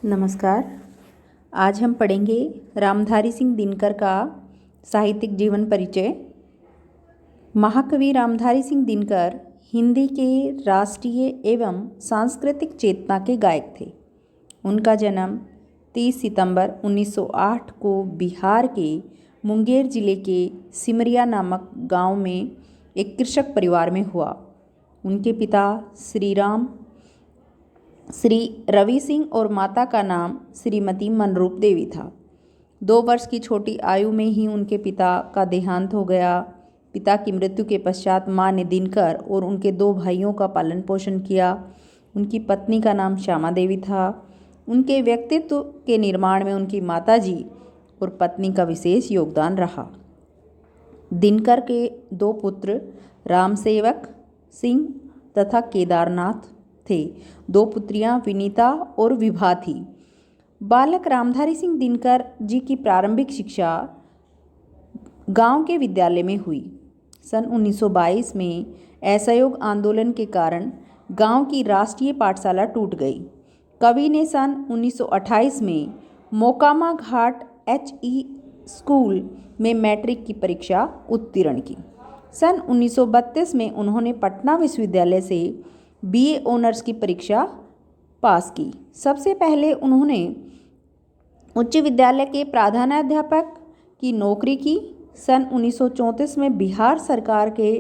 नमस्कार। आज हम पढ़ेंगे रामधारी सिंह दिनकर का साहित्यिक जीवन परिचय। महाकवि रामधारी सिंह दिनकर हिंदी के राष्ट्रीय एवं सांस्कृतिक चेतना के गायक थे। उनका जन्म 30 सितंबर 1908 को बिहार के मुंगेर जिले के सिमरिया नामक गांव में एक कृषक परिवार में हुआ। उनके पिता श्री रवि सिंह और माता का नाम श्रीमती मनरूप देवी था। 2 वर्ष की छोटी आयु में ही उनके पिता का देहांत हो गया। पिता की मृत्यु के पश्चात मां ने दिनकर और उनके 2 भाइयों का पालन पोषण किया। उनकी पत्नी का नाम श्यामा देवी था। उनके व्यक्तित्व के निर्माण में उनकी माताजी और पत्नी का विशेष योगदान रहा। दिनकर के 2 पुत्र रामसेवक सिंह तथा केदारनाथ थे। 2 पुत्रियां विनीता और विभा थी। बालक रामधारी सिंह दिनकर जी की प्रारंभिक शिक्षा गांव के विद्यालय में हुई। सन 1922 में असहयोग आंदोलन के कारण गांव की राष्ट्रीय पाठशाला टूट गई। कवि ने सन 1928 में मोकामा घाट HE स्कूल में मैट्रिक की परीक्षा उत्तीर्ण की। सन 1932 में उन्होंने पटना विश्वविद्यालय से BA ऑनर्स की परीक्षा पास की। सबसे पहले उन्होंने उच्च विद्यालय के प्रधानाध्यापक की नौकरी की। सन 1934 में बिहार सरकार के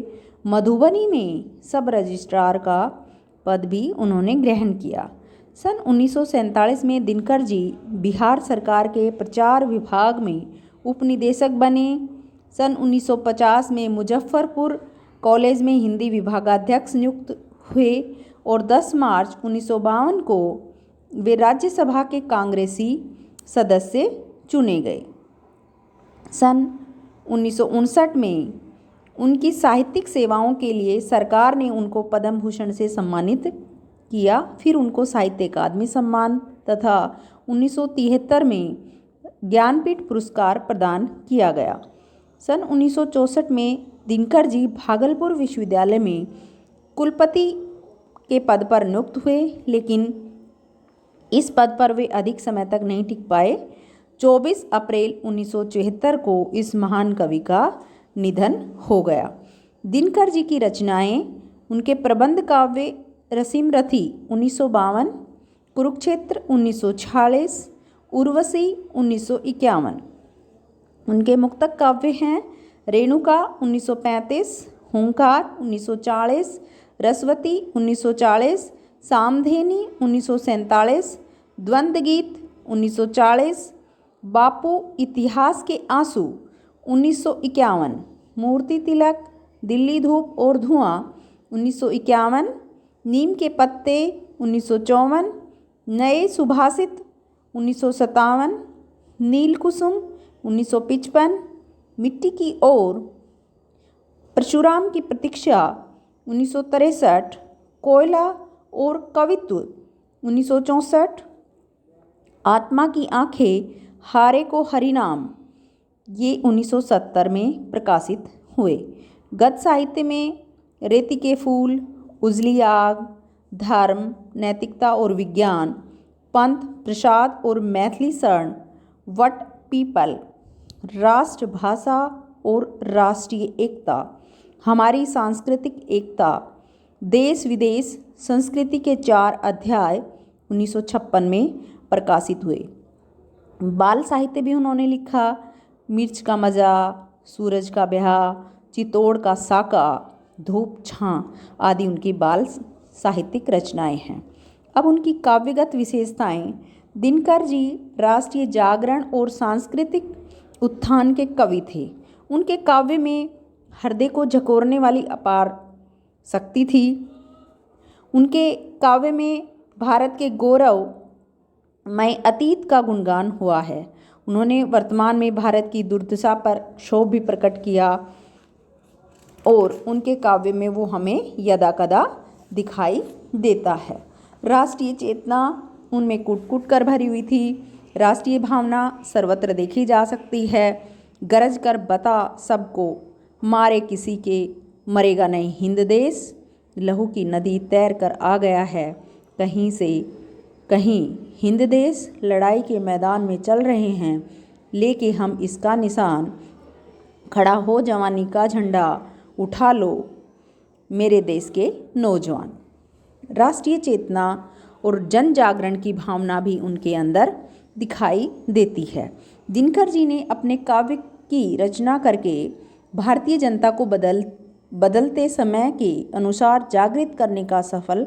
मधुबनी में सब रजिस्ट्रार का पद भी उन्होंने ग्रहण किया। सन 1947 में दिनकर जी बिहार सरकार के प्रचार विभाग में उपनिदेशक बने। सन 1950 में मुजफ्फरपुर कॉलेज में हिंदी विभागाध्यक्ष नियुक्त हुए और 10 मार्च 1952 को वे राज्यसभा के कांग्रेसी सदस्य चुने गए। सन 1959 में उनकी साहित्यिक सेवाओं के लिए सरकार ने उनको पद्म भूषण से सम्मानित किया। फिर उनको साहित्य अकादमी सम्मान तथा 1973 में ज्ञानपीठ पुरस्कार प्रदान किया गया। सन 1964 में दिनकर जी भागलपुर विश्वविद्यालय में कुलपति के पद पर नियुक्त हुए, लेकिन इस पद पर वे अधिक समय तक नहीं टिक पाए। 24 अप्रैल 1974 को इस महान कवि का निधन हो गया। दिनकर जी की रचनाएं, उनके प्रबंध काव्य रसीम रथी 1952, कुरुक्षेत्र 1946, उर्वशी 1951। उनके मुक्तक काव्य हैं रेणुका 1935, हुंकार 1940, रसवती 1940, सामधेनी 1947, द्वंद्व गीत 1940, बापू इतिहास के आंसू 1951, मूर्ति तिलक, दिल्ली धूप और धुआं 1951, नीम के पत्ते 1954, नए सुभाषित 1957, नीलकुसुम 1955, मिट्टी की ओर, परशुराम की प्रतीक्षा 1963, कोयला और कवित्व 1964, आत्मा की आंखें, हारे को हरिनाम, ये 1970 में प्रकाशित हुए। गद्य साहित्य में रेती के फूल, उजली आग, धर्म, नैतिकता और विज्ञान, पंथ, प्रसाद और मैथिली शरण, वट पीपल, राष्ट्रभाषा और राष्ट्रीय एकता, हमारी सांस्कृतिक एकता, देश विदेश, संस्कृति के 4 अध्याय 1956 में प्रकाशित हुए। बाल साहित्य भी उन्होंने लिखा। मिर्च का मज़ा, सूरज का ब्याह, चित्तौड़ का साका, धूप छां आदि उनकी बाल साहित्यिक रचनाएं हैं। अब उनकी काव्यगत विशेषताएं। दिनकर जी राष्ट्रीय जागरण और सांस्कृतिक उत्थान के कवि थे। उनके काव्य में हृदय को झकोरने वाली अपार शक्ति थी। उनके काव्य में भारत के गौरवमय अतीत का गुणगान हुआ है। उन्होंने वर्तमान में भारत की दुर्दशा पर क्षोभ भी प्रकट किया और उनके काव्य में वो हमें यदा कदा दिखाई देता है। राष्ट्रीय चेतना उनमें कूट कूट कर भरी हुई थी। राष्ट्रीय भावना सर्वत्र देखी जा सकती है। गरज कर बता सबको, मारे किसी के मरेगा नहीं हिंद देश, लहू की नदी तैर कर आ गया है, कहीं से कहीं हिंद देश लड़ाई के मैदान में चल रहे हैं, लेके हम इसका निशान, खड़ा हो जवानी का झंडा, उठा लो मेरे देश के नौजवान। राष्ट्रीय चेतना और जन जागरण की भावना भी उनके अंदर दिखाई देती है। दिनकर जी ने अपने काव्य की रचना करके भारतीय जनता को बदलते समय के अनुसार जागृत करने का सफल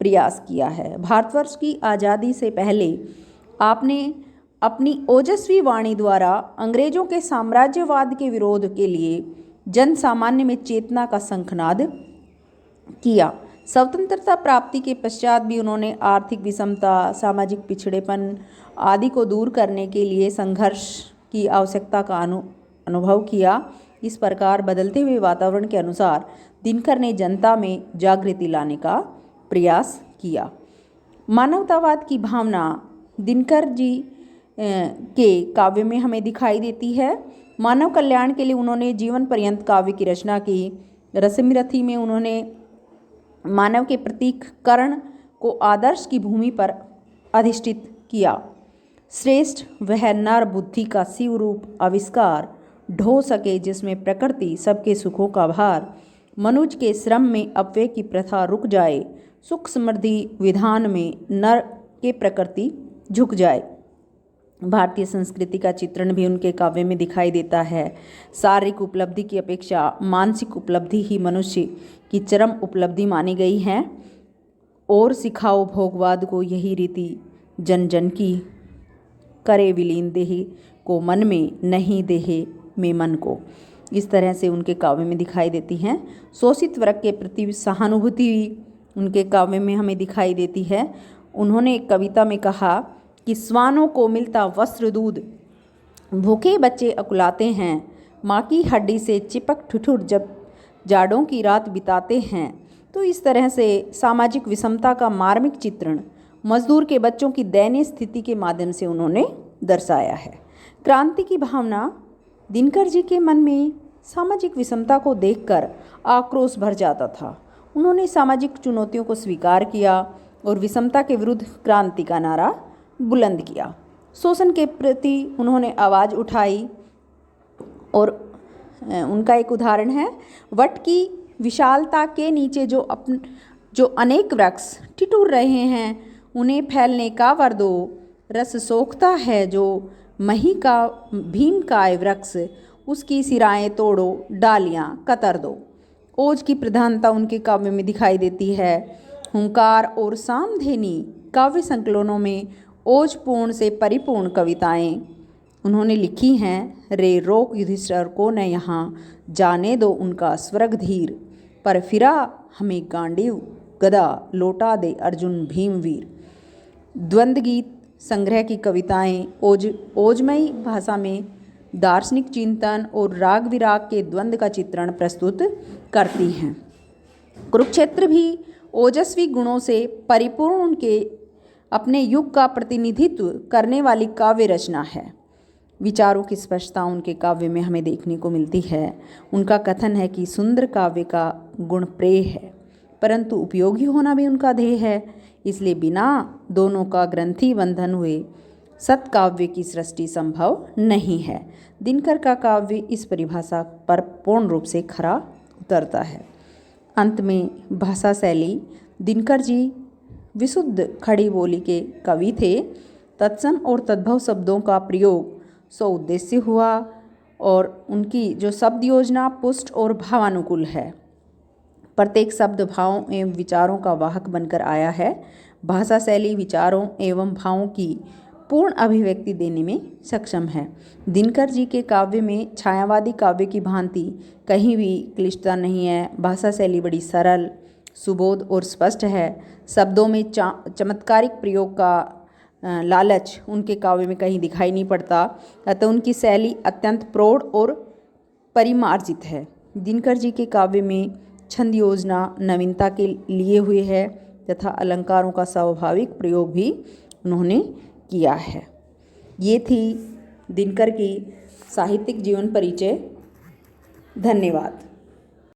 प्रयास किया है। भारतवर्ष की आज़ादी से पहले आपने अपनी ओजस्वी वाणी द्वारा अंग्रेजों के साम्राज्यवाद के विरोध के लिए जन सामान्य में चेतना का शंखनाद किया। स्वतंत्रता प्राप्ति के पश्चात भी उन्होंने आर्थिक विषमता, सामाजिक पिछड़ेपन आदि को दूर करने के लिए संघर्ष की आवश्यकता का अनुभव किया। इस प्रकार बदलते हुए वातावरण के अनुसार दिनकर ने जनता में जागृति लाने का प्रयास किया। मानवतावाद की भावना दिनकर जी के काव्य में हमें दिखाई देती है। मानव कल्याण के लिए उन्होंने जीवन पर्यंत काव्य की रचना की। रसमरथी में उन्होंने मानव के प्रतीक कर्ण को आदर्श की भूमि पर अधिष्ठित किया। श्रेष्ठ वह नर बुद्धि का शिव रूप आविष्कार ढो सके, जिसमें प्रकृति सबके सुखों का भार, मनुज के श्रम में अपव्यय की प्रथा रुक जाए, सुख समृद्धि विधान में नर के प्रकृति झुक जाए। भारतीय संस्कृति का चित्रण भी उनके काव्य में दिखाई देता है। शारीरिक उपलब्धि की अपेक्षा मानसिक उपलब्धि ही मनुष्य की चरम उपलब्धि मानी गई है। और सिखाओ भोगवाद को यही रीति जन जन की, करे विलीन देह को मन में, नहीं देह में मन को। इस तरह से उनके काव्य में दिखाई देती हैं। शोषित वर्ग के प्रति सहानुभूति उनके काव्य में हमें दिखाई देती है। उन्होंने एक कविता में कहा कि श्वानों को मिलता वस्त्र दूध, भूखे बच्चे अकुलाते हैं, माँ की हड्डी से चिपक ठुठुर जब जाड़ों की रात बिताते हैं। तो इस तरह से सामाजिक विषमता का मार्मिक चित्रण मजदूर के बच्चों की दयनीय स्थिति के माध्यम से उन्होंने दर्शाया है। क्रांति की भावना दिनकर जी के मन में सामाजिक विषमता को देखकर आक्रोश भर जाता था। उन्होंने सामाजिक चुनौतियों को स्वीकार किया और विषमता के विरुद्ध क्रांति का नारा बुलंद किया। शोषण के प्रति उन्होंने आवाज़ उठाई और उनका एक उदाहरण है, वट की विशालता के नीचे जो अनेक वृक्ष ठिठुर रहे हैं, उन्हें फैलने का वर दो, रस सोखता है जो मही का भीम काय वृक्ष, उसकी सिराएं तोड़ो, डालियां कतर दो। ओज की प्रधानता उनके काव्य में दिखाई देती है। हुंकार और सामधेनी काव्य संकलनों में ओजपूर्ण से परिपूर्ण कविताएं उन्होंने लिखी हैं। रे रोक युधिष्ठिर को न यहाँ, जाने दो उनका स्वर्ग धीर, पर फिरा हमें गांडीव गदा, लौटा दे अर्जुन भीमवीर। द्वंद्व गीत संग्रह की कविताएं ओजमयी भाषा में दार्शनिक चिंतन और राग विराग के द्वंद्व का चित्रण प्रस्तुत करती हैं। कुरुक्षेत्र भी ओजस्वी गुणों से परिपूर्ण उनके अपने युग का प्रतिनिधित्व करने वाली काव्य रचना है। विचारों की स्पष्टता उनके काव्य में हमें देखने को मिलती है। उनका कथन है कि सुंदर काव्य का गुण प्रेय है, परंतु उपयोगी होना भी उनका ध्येय है। इसलिए बिना दोनों का ग्रंथि बंधन हुए सत्काव्य की सृष्टि संभव नहीं है। दिनकर का काव्य इस परिभाषा पर पूर्ण रूप से खरा उतरता है। अंत में भाषा शैली, दिनकर जी विशुद्ध खड़ी बोली के कवि थे। तत्सम और तद्भव शब्दों का प्रयोग सौउद्देश्य हुआ और उनकी जो शब्द योजना पुष्ट और भावानुकूल है। प्रत्येक शब्द भावों एवं विचारों का वाहक बनकर आया है। भाषा शैली विचारों एवं भावों की पूर्ण अभिव्यक्ति देने में सक्षम है। दिनकर जी के काव्य में छायावादी काव्य की भांति कहीं भी क्लिष्टता नहीं है। भाषा शैली बड़ी सरल, सुबोध और स्पष्ट है। शब्दों में चमत्कारिक प्रयोग का लालच उनके काव्य में कहीं दिखाई नहीं पड़ता। अतः उनकी शैली अत्यंत प्रौढ़ और परिमार्जित है। दिनकर जी के काव्य में छंद योजना नवीनता के लिए हुए है तथा अलंकारों का स्वाभाविक प्रयोग भी उन्होंने किया है। ये थी दिनकर की साहित्यिक जीवन परिचय। धन्यवाद।